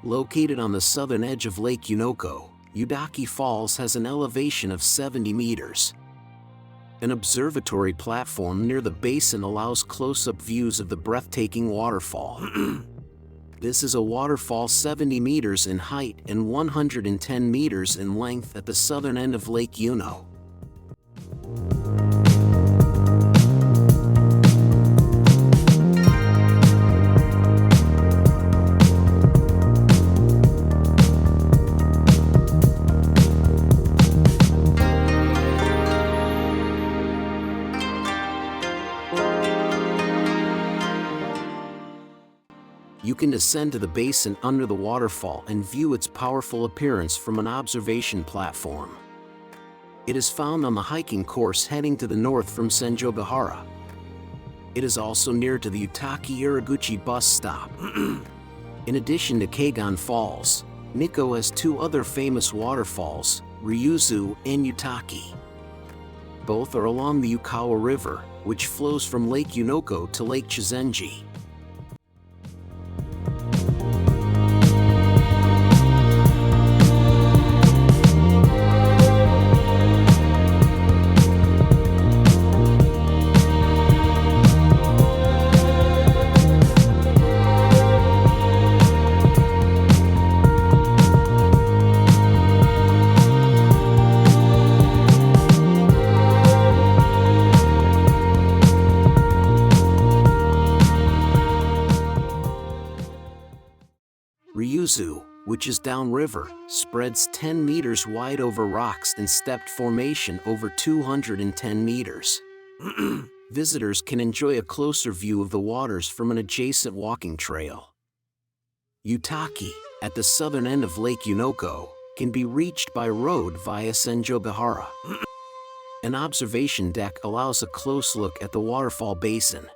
Located on the southern edge of Lake Yunoko, Yudaki Falls has an elevation of 70 meters. An observatory platform near the basin allows close-up views of the breathtaking waterfall. This is a waterfall 70 meters in height and 110 meters in length at the southern end of Lake Yunoko. You can descend to the basin under the waterfall and view its powerful appearance from an observation platform. It is found on the hiking course heading to the north from Senjogahara. It is also near to the Yutaki Iriguchi bus stop. In addition to Kegan Falls, Nikko has two other famous waterfalls, Ryuzu and Yutaki. Both are along the Yukawa River, which flows from Lake Yunoko to Lake Chuzenji. Ryuzu, which is downriver, spreads 10 meters wide over rocks and stepped formation over 210 meters. Visitors can enjoy a closer view of the waters from an adjacent walking trail. Yutaki, at the southern end of Lake Yunoko, can be reached by road via Senjogahara. An observation deck allows a close look at the waterfall basin.